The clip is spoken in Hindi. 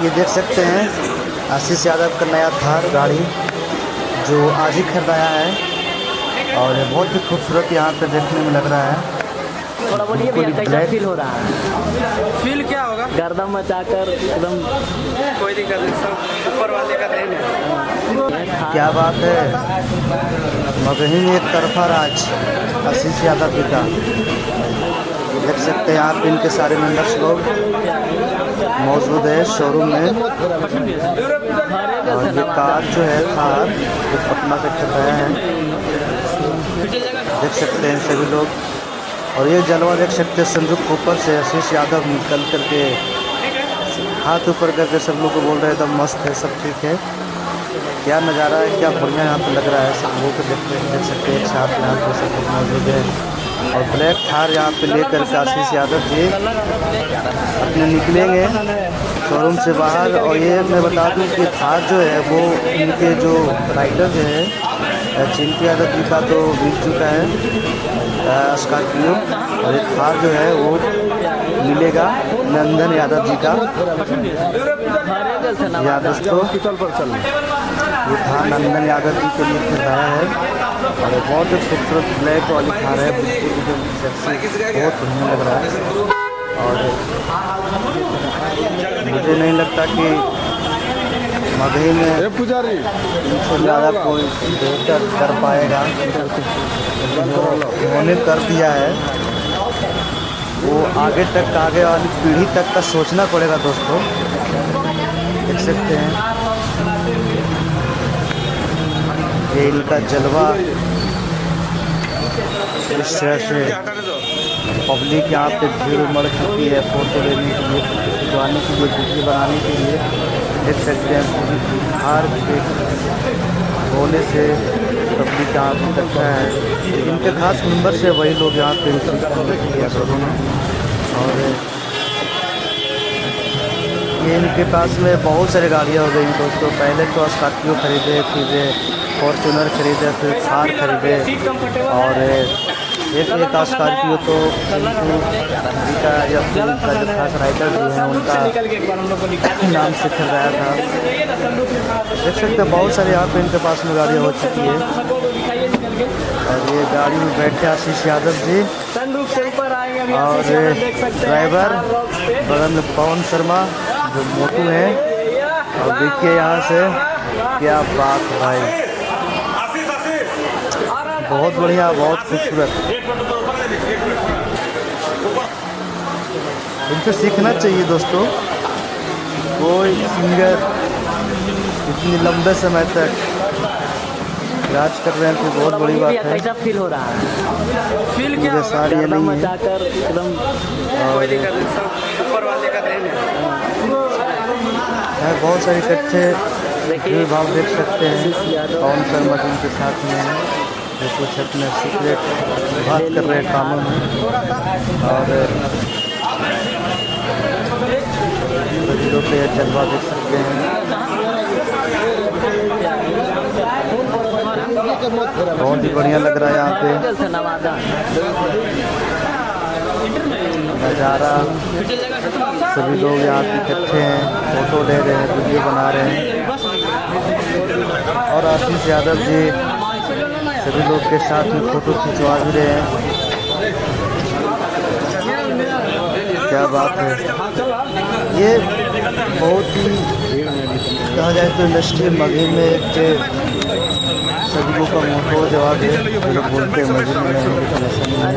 ये देख सकते हैं आशीष यादव का नया थार गाड़ी जो आज ही खरीदाया है और बहुत ही खूबसूरत यहाँ पे देखने में लग रहा है। थोड़ा बोलिए भैया, कैसा फील हो रहा है? फील क्या होगा? गर्दन मचाकर एकदम कोई दिक्कत नहीं, सब ऊपर वाले का देन है। क्या बात है, मगही में एक तरफा राज आशीष यादव जी का। देख सकते हैं यहाँ पे इनके सारे मेंबर्स लोग मौजूद है शोरूम में। और ये कार जो है थार जो पटना से खरीदाया है, देख सकते हैं सभी लोग। और ये जलवा देख सकते हैं संदूक के ऊपर से आशीष यादव निकल करके हाथ ऊपर करके सब लोग को बोल रहे हैं एकदम मस्त है, सब ठीक है। क्या नज़ारा है, क्या बढ़िया यहाँ पे लग रहा है। सब लोग को देख सकते हैं एक साथ यहाँ पे सब लोग मौजूद है। और ब्लैक थार यहाँ पे लेकर के आशीष यादव जी अपने निकलेंगे शोरूम से बाहर। और ये मैं बता दूं कि थार जो है वो इनके जो राइडर जो है चिंटू यादव जी का तो मिल चुका है स्कॉर्पियो, और एक थार जो है वो मिलेगा नंदन यादव जी का। या दोस्तों ये थार नंदन यादव जी के लिए खरीदाया है और बहुत ही खूबसूरत ब्लैक वाली थार है, बिल्कुल बहुत बढ़िया लग रहा है। और मुझे नहीं लगता कि मगही में इनसे ज़्यादा कोई बेहतर कर पाएगा। जो उन्होंने कर दिया है वो आगे वाली पीढ़ी तक का सोचना पड़ेगा दोस्तों। देख सकते हैं ये इनका जलवा, इस तरह से पब्लिक यहाँ पे भीड़ उमड़ चुकी है फ़ोटो लेने के लिए, खिंचवाने के लिए, वीडियो बनाने के लिए। देख सकते हैं पूरी बिहार के होने से पब्लिक यहाँ पे इकट्ठा है। इनके खास मेंबर से वही लोग यहाँ पे किया शोरूम। और ये इनके पास में बहुत सारी गाड़ियाँ हो गई दोस्तों। पहले तो स्कॉर्पियो खरीदे, फिर फॉर्चूनर खरीदे, फिर थार खरीदे। और एक स्कॉर्पियो तो चिंटू जी का या फिर उनका जो खास राइडर जो है उनका नाम से खरीदाया था। देख सकते हैं बहुत सारे यहाँ पे इनके पास में गाड़ियाँ हो चुकी है। और ये गाड़ी में बैठे आशीष यादव जी और ड्राइवर बगल में पवन शर्मा जो मोटू है। और देखिए यहाँ से क्या बात भाई, बहुत बढ़िया, बहुत खूबसूरत। इनसे सीखना चाहिए दोस्तों। कोई सिंगर इतनी लंबे समय तक राज कर रहे हैं तो बहुत बड़ी बात है। कैसा फील हो रहा है? फील क्या होगा? सारी ये नहीं है। मचाकर एकदम कोई दिक्कत नहीं, सब ऊपर वाले का देन है। बहुत सारे इकट्ठे भीड़ भाव देख सकते हैं। पवन शर्मा जी के साथ में हैं जो कुछ अपने सीक्रेट बात कर रहे हैं कामों में। और सभी लोग का यह जलवा देख सकते हैं। बहुत ही बढ़िया लग रहा है यहाँ पे नज़ारा। सभी लोग यहाँ पे इकट्ठे हैं, फ़ोटो ले रहे हैं, वीडियो बना रहे हैं। और आशीष यादव जी सभी लोग के साथ में फ़ोटो खिंचवा भी रहे हैं। क्या बात है, ये बहुत ही कहा जाए तो इंडस्ट्री मगही में एक सभी लोग का मोटो जवाब है। जो लोग बोलते हैं मगही में